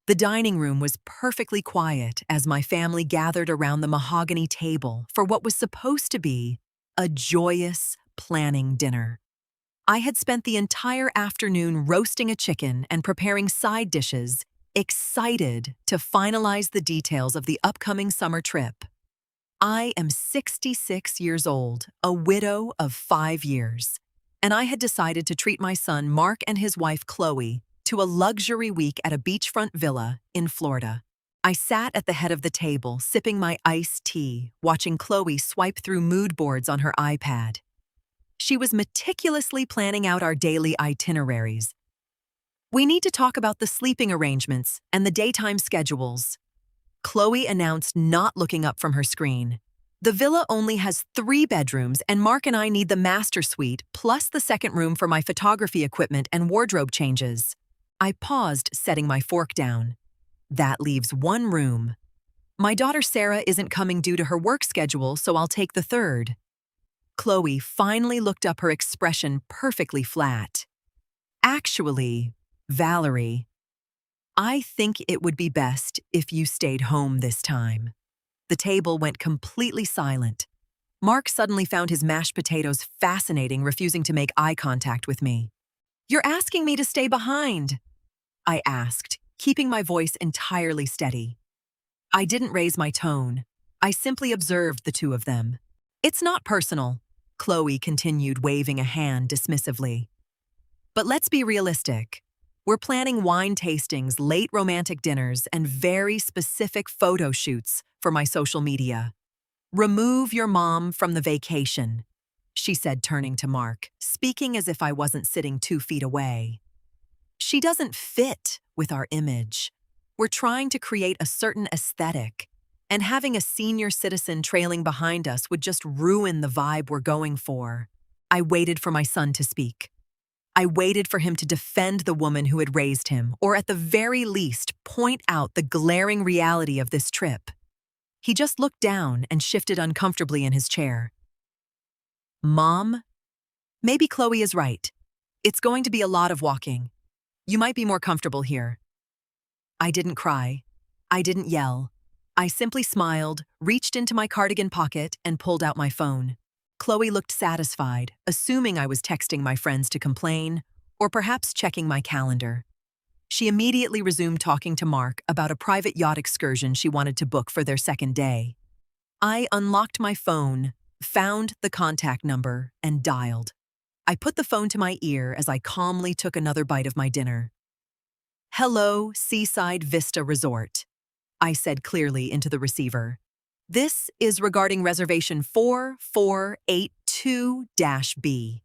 The dining room was perfectly quiet as my family gathered around the mahogany table for what was supposed to be a joyous planning dinner. I had spent the entire afternoon roasting a chicken and preparing side dishes, excited to finalize the details of the upcoming summer trip. I am 66 years old, a widow of 5 years, and I had decided to treat my son Mark and his wife Chloe to a luxury week at a beachfront villa in Florida. I sat at the head of the table, sipping my iced tea, watching Chloe swipe through mood boards on her iPad. She was meticulously planning out our daily itineraries. "We need to talk about the sleeping arrangements and the daytime schedules," Chloe announced, not looking up from her screen. "The villa only has 3 bedrooms, and Mark and I need the master suite, plus the second room for my photography equipment and wardrobe changes." I paused, setting my fork down. "That leaves 1 room. My daughter Sarah isn't coming due to her work schedule, so I'll take the 3rd. Chloe finally looked up, her expression perfectly flat. "Actually, Valerie, I think it would be best if you stayed home this time." The table went completely silent. Mark suddenly found his mashed potatoes fascinating, refusing to make eye contact with me. "You're asking me to stay behind?" I asked, keeping my voice entirely steady. I didn't raise my tone. I simply observed the two of them. "It's not personal," Chloe continued, waving a hand dismissively. "But let's be realistic. We're planning wine tastings, late romantic dinners, and very specific photo shoots for my social media. Remove your mom from the vacation," she said, turning to Mark, speaking as if I wasn't sitting 2 feet away. "She doesn't fit with our image. We're trying to create a certain aesthetic, and having a senior citizen trailing behind us would just ruin the vibe we're going for." I waited for my son to speak. I waited for him to defend the woman who had raised him, or at the very least, point out the glaring reality of this trip. He just looked down and shifted uncomfortably in his chair. "Mom, maybe Chloe is right. It's going to be a lot of walking. You might be more comfortable here." I didn't cry. I didn't yell. I simply smiled, reached into my cardigan pocket, and pulled out my phone. Chloe looked satisfied, assuming I was texting my friends to complain, or perhaps checking my calendar. She immediately resumed talking to Mark about a private yacht excursion she wanted to book for their second day. I unlocked my phone, found the contact number, and dialed. I put the phone to my ear as I calmly took another bite of my dinner. "Hello, Seaside Vista Resort," I said clearly into the receiver. "This is regarding reservation 4482-B.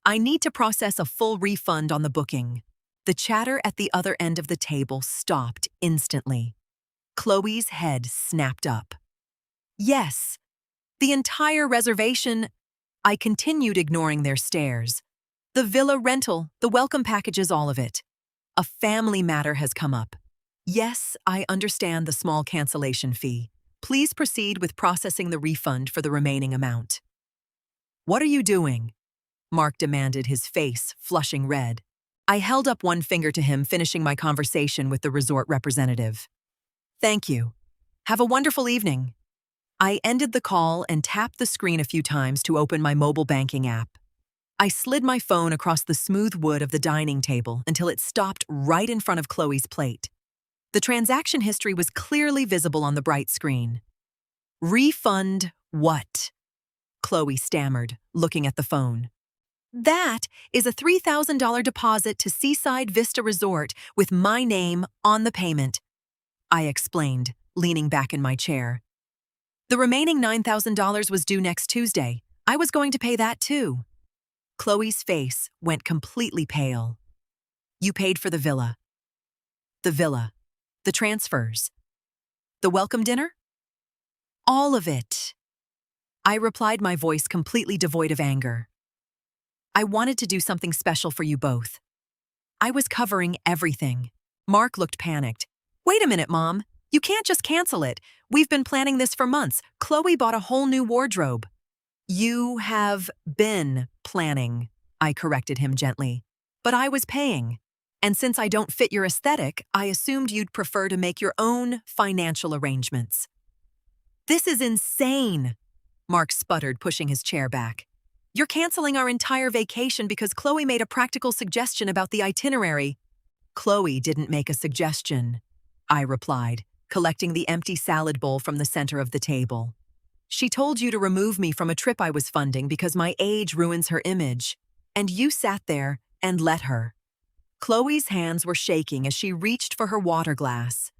I need to process a full refund on the booking." The chatter at the other end of the table stopped instantly. Chloe's head snapped up. "Yes, the entire reservation." I continued, ignoring their stares. "The villa rental, the welcome packages, all of it. A family matter has come up. Yes, I understand the small cancellation fee. Please proceed with processing the refund for the remaining amount." "What are you doing?" Mark demanded, his face flushing red. I held up one finger to him, finishing my conversation with the resort representative. "Thank you. Have a wonderful evening." I ended the call and tapped the screen a few times to open my mobile banking app. I slid my phone across the smooth wood of the dining table until it stopped right in front of Chloe's plate. The transaction history was clearly visible on the bright screen. "Refund what?" Chloe stammered, looking at the phone. "That is a $3,000 deposit to Seaside Vista Resort with my name on the payment," I explained, leaning back in my chair. "The remaining $9,000 was due next Tuesday. I was going to pay that too." Chloe's face went completely pale. "You paid for the villa." "The villa, the transfers, the welcome dinner?" "All of it," I replied, my voice completely devoid of anger. "I wanted to do something special for you both. I was covering everything." Mark looked panicked. "Wait a minute, Mom. You can't just cancel it. We've been planning this for months. Chloe bought a whole new wardrobe." "You have been planning," I corrected him gently. "But I was paying." And since I don't fit your aesthetic, I assumed you'd prefer to make your own financial arrangements. This is insane, Mark sputtered, pushing his chair back. You're canceling our entire vacation because Chloe made a practical suggestion about the itinerary. Chloe didn't make a suggestion, I replied, collecting the empty salad bowl from the center of the table. She told you to remove me from a trip I was funding because my age ruins her image, and you sat there and let her. Chloe's hands were shaking as she reached for her water glass.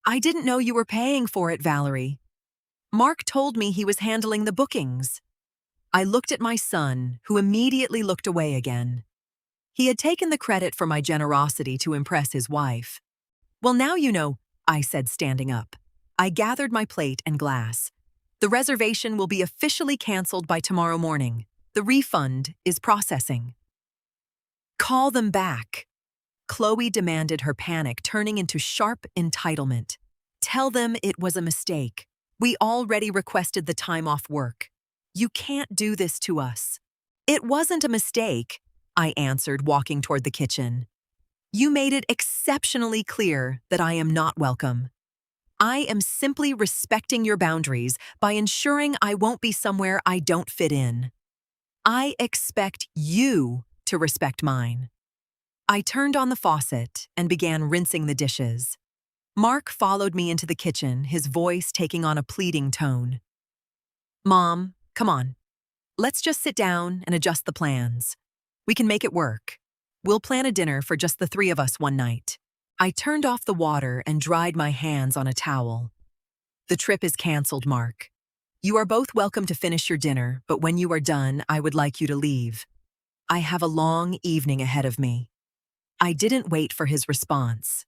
I didn't know you were paying for it, Valerie. Mark told me he was handling the bookings. I looked at my son, who immediately looked away again. He had taken the credit for my generosity to impress his wife. Well, now you know, I said, standing up. I gathered my plate and glass. The reservation will be officially canceled by tomorrow morning. The refund is processing. Call them back. Chloe demanded, her panic turning into sharp entitlement. Tell them it was a mistake. We already requested the time off work. You can't do this to us. It wasn't a mistake, I answered, walking toward the kitchen. You made it exceptionally clear that I am not welcome. I am simply respecting your boundaries by ensuring I won't be somewhere I don't fit in. I expect you to respect mine. I turned on the faucet and began rinsing the dishes. Mark followed me into the kitchen, his voice taking on a pleading tone. Mom, come on. Let's just sit down and adjust the plans. We can make it work. We'll plan a dinner for just the three of us one night. I turned off the water and dried my hands on a towel. The trip is canceled, Mark. You are both welcome to finish your dinner, but when you are done, I would like you to leave. I have a long evening ahead of me. I didn't wait for his response.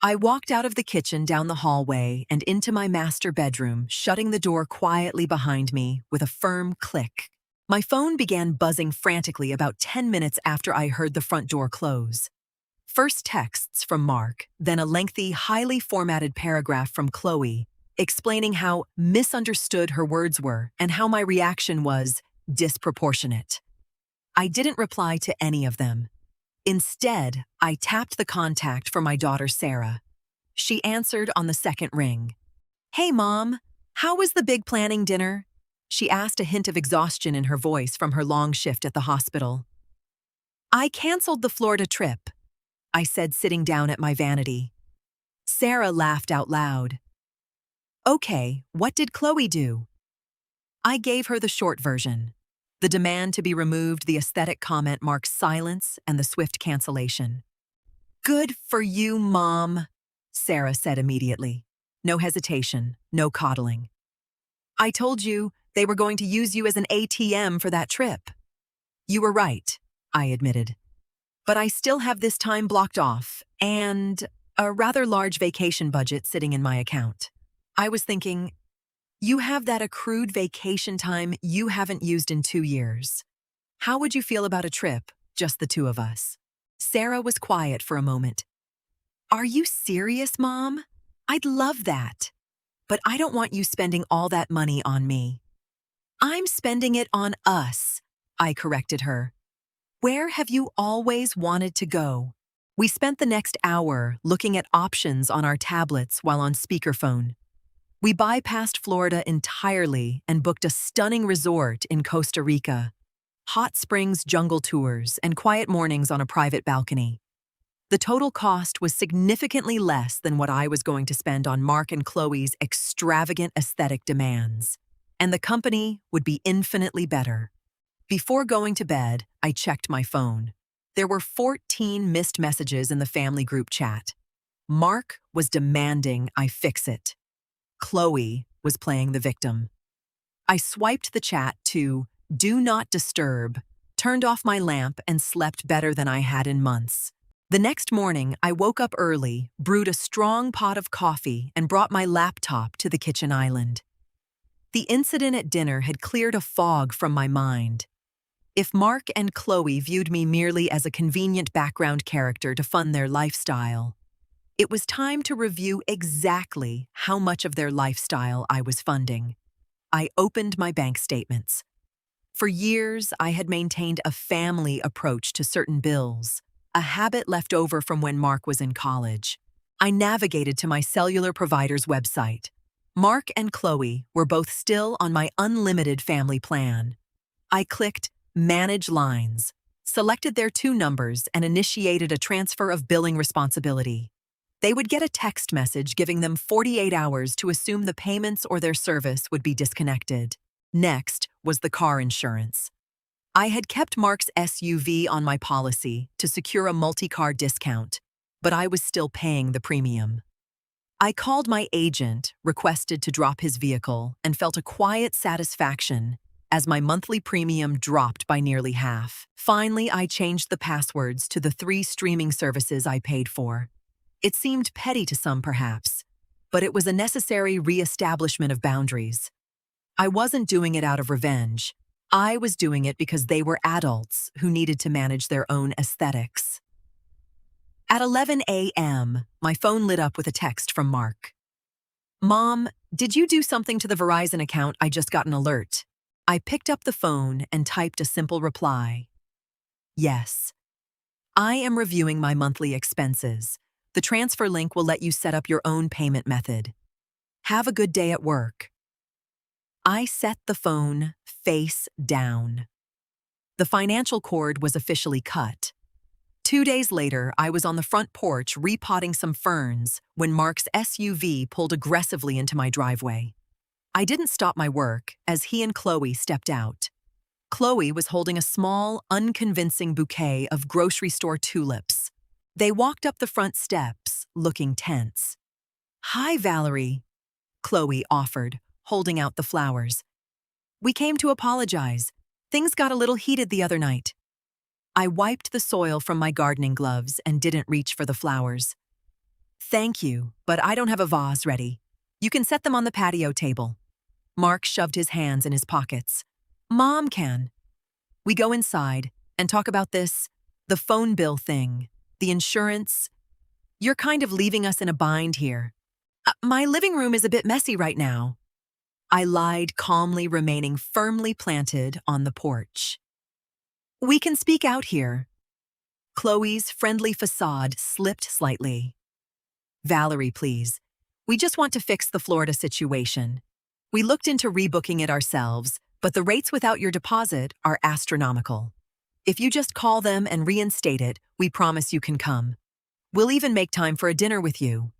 I walked out of the kitchen, down the hallway, and into my master bedroom, shutting the door quietly behind me with a firm click. My phone began buzzing frantically about 10 minutes after I heard the front door close. First texts from Mark, then a lengthy, highly formatted paragraph from Chloe, explaining how misunderstood her words were and how my reaction was disproportionate. I didn't reply to any of them. Instead, I tapped the contact for my daughter, Sarah. She answered on the second ring. Hey, Mom, how was the big planning dinner? She asked, a hint of exhaustion in her voice from her long shift at the hospital. I canceled the Florida trip, I said, sitting down at my vanity. Sarah laughed out loud. Okay, what did Chloe do? I gave her the short version. The demand to be removed, the aesthetic comment, Mark's silence, and the swift cancellation. Good for you, Mom, Sarah said immediately. No hesitation, no coddling. I told you they were going to use you as an ATM for that trip. You were right, I admitted. But I still have this time blocked off, and a rather large vacation budget sitting in my account. I was thinking, you have that accrued vacation time you haven't used in 2 years. How would you feel about a trip, just the two of us? Sarah was quiet for a moment. Are you serious, Mom? I'd love that. But I don't want you spending all that money on me. I'm spending it on us, I corrected her. Where have you always wanted to go? We spent the next hour looking at options on our tablets while on speakerphone. We bypassed Florida entirely and booked a stunning resort in Costa Rica. Hot springs, jungle tours, and quiet mornings on a private balcony. The total cost was significantly less than what I was going to spend on Mark and Chloe's extravagant aesthetic demands. And the company would be infinitely better. Before going to bed, I checked my phone. There were 14 missed messages in the family group chat. Mark was demanding I fix it. Chloe was playing the victim. I swiped the chat to Do Not Disturb, turned off my lamp, and slept better than I had in months. The next morning, I woke up early, brewed a strong pot of coffee, and brought my laptop to the kitchen island. The incident at dinner had cleared a fog from my mind. If Mark and Chloe viewed me merely as a convenient background character to fund their lifestyle, it was time to review exactly how much of their lifestyle I was funding. I opened my bank statements. For years, I had maintained a family approach to certain bills. a habit left over from when Mark was in college. I navigated to my cellular provider's website. Mark and Chloe were both still on my unlimited family plan. I clicked Manage Lines, selected their two numbers, and initiated a transfer of billing responsibility. They would get a text message giving them 48 hours to assume the payments or their service would be disconnected. Next was the car insurance. I had kept Mark's SUV on my policy to secure a multi-car discount, but I was still paying the premium. I called my agent, requested to drop his vehicle, and felt a quiet satisfaction as my monthly premium dropped by nearly half. Finally, I changed the passwords to the 3 streaming services I paid for. It seemed petty to some, perhaps, but it was a necessary re-establishment of boundaries. I wasn't doing it out of revenge. I was doing it because they were adults who needed to manage their own aesthetics. At 11 a.m., my phone lit up with a text from Mark. "Mom, did you do something to the Verizon account? I just got an alert." I picked up the phone and typed a simple reply. "Yes. I am reviewing my monthly expenses. The transfer link will let you set up your own payment method. Have a good day at work." I set the phone face down. The financial cord was officially cut. 2 days later, I was on the front porch repotting some ferns when Mark's SUV pulled aggressively into my driveway. I didn't stop my work as he and Chloe stepped out. Chloe was holding a small, unconvincing bouquet of grocery store tulips. They walked up the front steps, looking tense. "Hi, Valerie," Chloe offered, holding out the flowers. "We came to apologize. Things got a little heated the other night." I wiped the soil from my gardening gloves and didn't reach for the flowers. "Thank you, but I don't have a vase ready. You can set them on the patio table." Mark shoved his hands in his pockets. "Mom can." We go inside and talk about the phone bill thing, the insurance. "You're kind of leaving us in a bind here." My living room is a bit messy right now." I lied, calmly remaining firmly planted on the porch. "We can speak out here." Chloe's friendly facade slipped slightly. "Valerie, please. We just want to fix the Florida situation. We looked into rebooking it ourselves, but the rates without your deposit are astronomical. If you just call them and reinstate it, we promise you can come. We'll even make time for a dinner with you."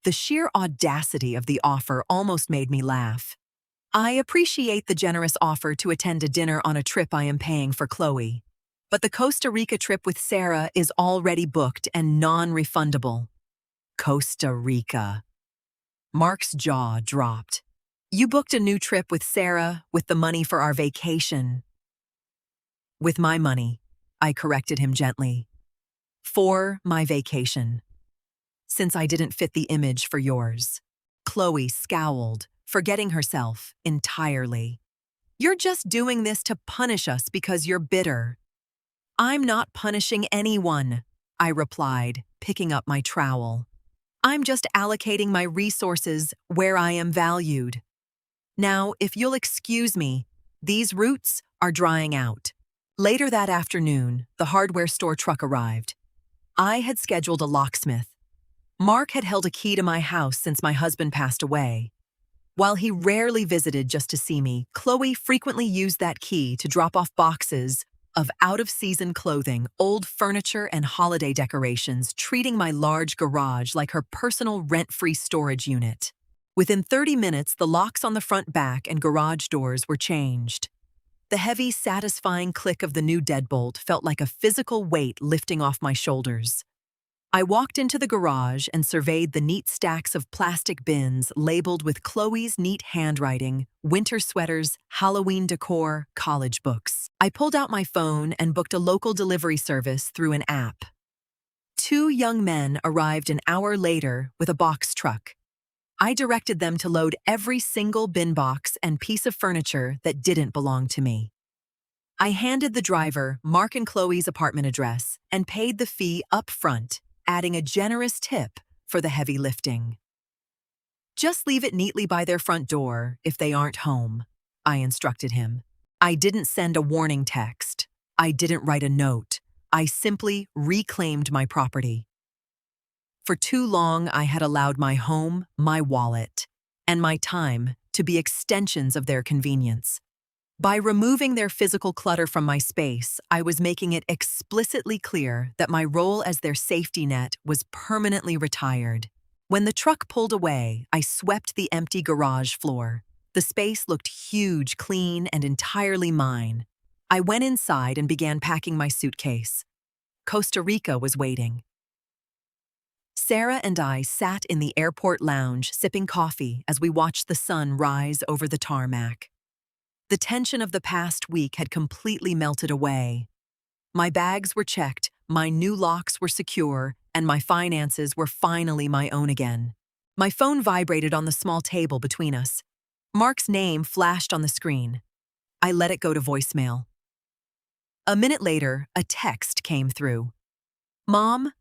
The sheer audacity of the offer almost made me laugh. I appreciate the generous offer to attend a dinner on a trip I am paying for Chloe. But the Costa Rica trip with Sarah is already booked and non-refundable. Costa Rica. Mark's jaw dropped. "You booked a new trip with Sarah with the money for our vacation." "With my money," I corrected him gently. "For my vacation. Since I didn't fit the image for yours." Chloe scowled, forgetting herself entirely. "You're just doing this to punish us because you're bitter." "I'm not punishing anyone," I replied, picking up my trowel. "I'm just allocating my resources where I am valued. Now, if you'll excuse me, these roots are drying out." Later that afternoon, the hardware store truck arrived. I had scheduled a locksmith. Mark had held a key to my house since my husband passed away. While he rarely visited just to see me, Chloe frequently used that key to drop off boxes of out-of-season clothing, old furniture, and holiday decorations, treating my large garage like her personal rent-free storage unit. Within 30 minutes, the locks on the front, back, and garage doors were changed. The heavy, satisfying click of the new deadbolt felt like a physical weight lifting off my shoulders. I walked into the garage and surveyed the neat stacks of plastic bins labeled with Chloe's neat handwriting, winter sweaters, Halloween decor, college books. I pulled out my phone and booked a local delivery service through an app. 2 young men arrived an hour later with a box truck. I directed them to load every single bin box and piece of furniture that didn't belong to me. I handed the driver Mark and Chloe's apartment address and paid the fee up front, adding a generous tip for the heavy lifting. "Just leave it neatly by their front door if they aren't home," I instructed him. I didn't send a warning text. I didn't write a note. I simply reclaimed my property. For too long, I had allowed my home, my wallet, and my time to be extensions of their convenience. By removing their physical clutter from my space, I was making it explicitly clear that my role as their safety net was permanently retired. When the truck pulled away, I swept the empty garage floor. The space looked huge, clean, and entirely mine. I went inside and began packing my suitcase. Costa Rica was waiting. Sarah and I sat in the airport lounge sipping coffee as we watched the sun rise over the tarmac. The tension of the past week had completely melted away. My bags were checked, my new locks were secure, and my finances were finally my own again. My phone vibrated on the small table between us. Mark's name flashed on the screen. I let it go to voicemail. A minute later, a text came through. "Mom,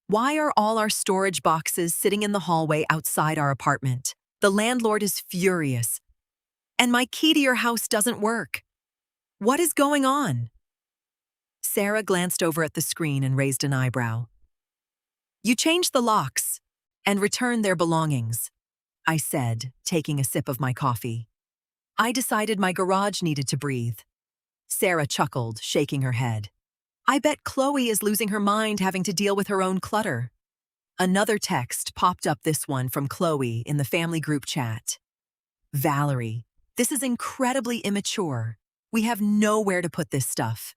why are all our storage boxes sitting in the hallway outside our apartment? The landlord is furious. And my key to your house doesn't work. What is going on?" Sarah glanced over at the screen and raised an eyebrow. "You changed the locks and returned their belongings," I said, taking a sip of my coffee. "I decided my garage needed to breathe." Sarah chuckled, shaking her head. "I bet Chloe is losing her mind having to deal with her own clutter." Another text popped up, this one from Chloe in the family group chat. "Valerie, this is incredibly immature. We have nowhere to put this stuff.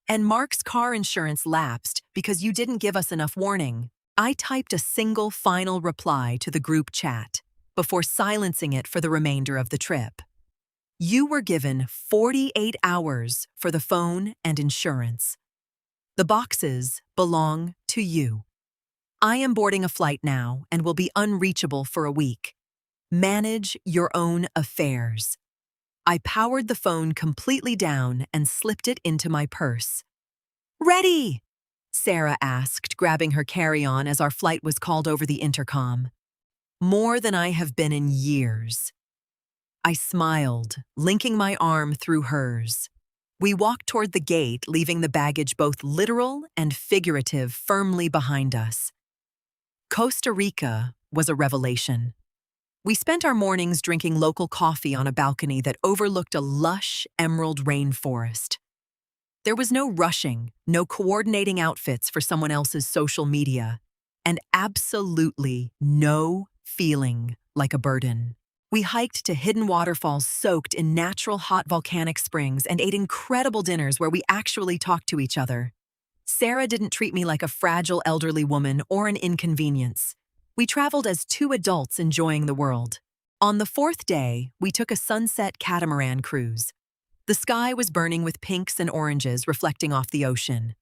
And Mark's car insurance lapsed because you didn't give us enough warning." I typed a single final reply to the group chat before silencing it for the remainder of the trip. "You were given 48 hours for the phone and insurance. The boxes belong to you. I am boarding a flight now and will be unreachable for a week. Manage your own affairs." I powered the phone completely down and slipped it into my purse. "Ready?" Sarah asked, grabbing her carry-on as our flight was called over the intercom. "More than I have been in years." I smiled, linking my arm through hers. We walked toward the gate, leaving the baggage, both literal and figurative, firmly behind us. Costa Rica was a revelation. We spent our mornings drinking local coffee on a balcony that overlooked a lush emerald rainforest. There was no rushing, no coordinating outfits for someone else's social media, and absolutely no feeling like a burden. We hiked to hidden waterfalls soaked in natural hot volcanic springs and ate incredible dinners where we actually talked to each other. Sarah didn't treat me like a fragile elderly woman or an inconvenience. We traveled as two adults enjoying the world. On the fourth day, we took a sunset catamaran cruise. The sky was burning with pinks and oranges reflecting off the ocean.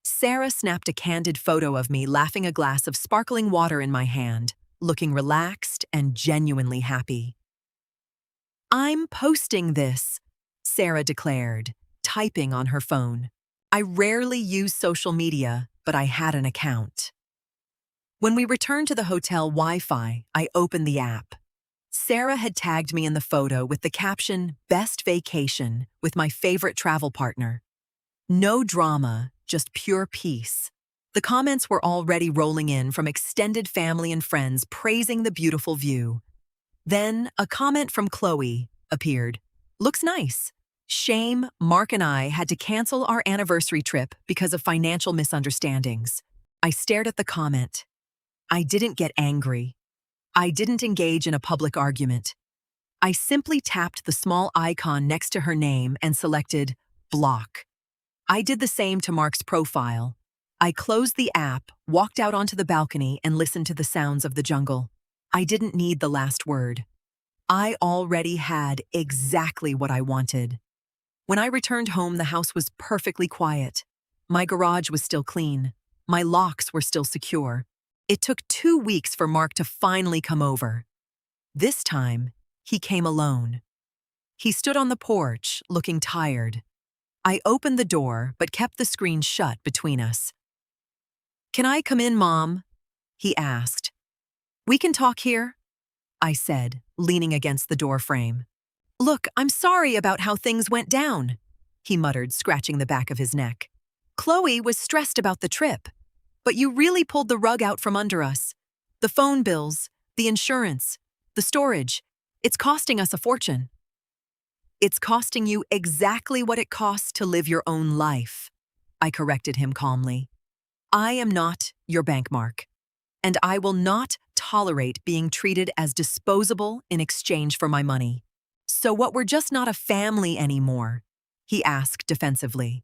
Sarah snapped a candid photo of me laughing, a glass of sparkling water in my hand, looking relaxed and genuinely happy. "I'm posting this," Sarah declared, typing on her phone. I rarely use social media, but I had an account. When we returned to the hotel Wi-Fi, I opened the app. Sarah had tagged me in the photo with the caption, "Best vacation with my favorite travel partner." No drama, just pure peace. The comments were already rolling in from extended family and friends praising the beautiful view. Then a comment from Chloe appeared. "Looks nice. Shame, Mark and I had to cancel our anniversary trip because of financial misunderstandings." I stared at the comment. I didn't get angry. I didn't engage in a public argument. I simply tapped the small icon next to her name and selected block. I did the same to Mark's profile. I closed the app, walked out onto the balcony, and listened to the sounds of the jungle. I didn't need the last word. I already had exactly what I wanted. When I returned home, the house was perfectly quiet. My garage was still clean. My locks were still secure. It took 2 weeks for Mark to finally come over. This time, he came alone. He stood on the porch, looking tired. I opened the door, but kept the screen shut between us. "Can I come in, Mom?" he asked. "We can talk here," I said, leaning against the door frame. "Look, I'm sorry about how things went down," he muttered, scratching the back of his neck. Chloe was stressed about the trip, but you really pulled the rug out from under us. The phone bills, the insurance, the storage. It's costing us a fortune. It's costing you exactly what it costs to live your own life, I corrected him calmly. I am not your bank mark, and I will not tolerate being treated as disposable in exchange for my money. So what, we're just not a family anymore? He asked defensively.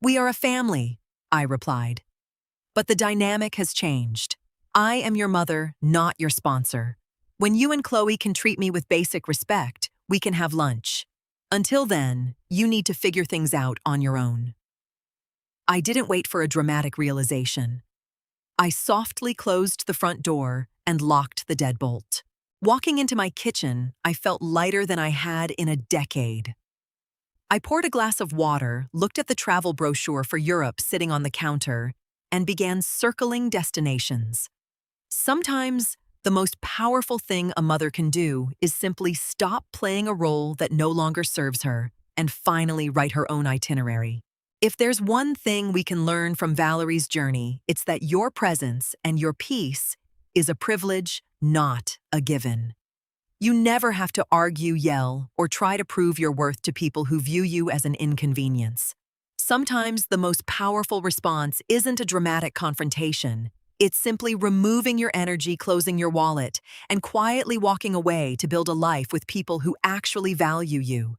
We are a family, I replied. But the dynamic has changed. I am your mother, not your sponsor. When you and Chloe can treat me with basic respect, we can have lunch. Until then, you need to figure things out on your own. I didn't wait for a dramatic realization. I softly closed the front door and locked the deadbolt. Walking into my kitchen, I felt lighter than I had in a decade. I poured a glass of water, looked at the travel brochure for Europe sitting on the counter, and began circling destinations. Sometimes, the most powerful thing a mother can do is simply stop playing a role that no longer serves her and finally write her own itinerary. If there's one thing we can learn from Valerie's journey, it's that your presence and your peace is a privilege, not a given. You never have to argue, yell, or try to prove your worth to people who view you as an inconvenience. Sometimes the most powerful response isn't a dramatic confrontation. It's simply removing your energy, closing your wallet, and quietly walking away to build a life with people who actually value you.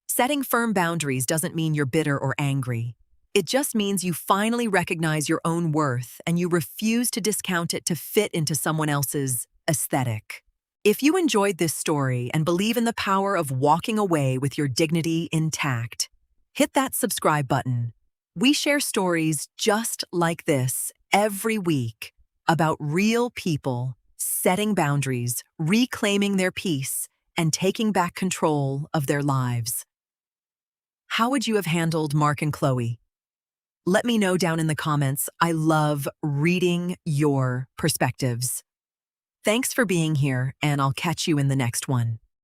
Setting firm boundaries doesn't mean you're bitter or angry. It just means you finally recognize your own worth and you refuse to discount it to fit into someone else's aesthetic. If you enjoyed this story and believe in the power of walking away with your dignity intact, hit that subscribe button. We share stories just like this every week about real people setting boundaries, reclaiming their peace, and taking back control of their lives. How would you have handled Mark and Chloe? Let me know down in the comments. I love reading your perspectives. Thanks for being here, and I'll catch you in the next one.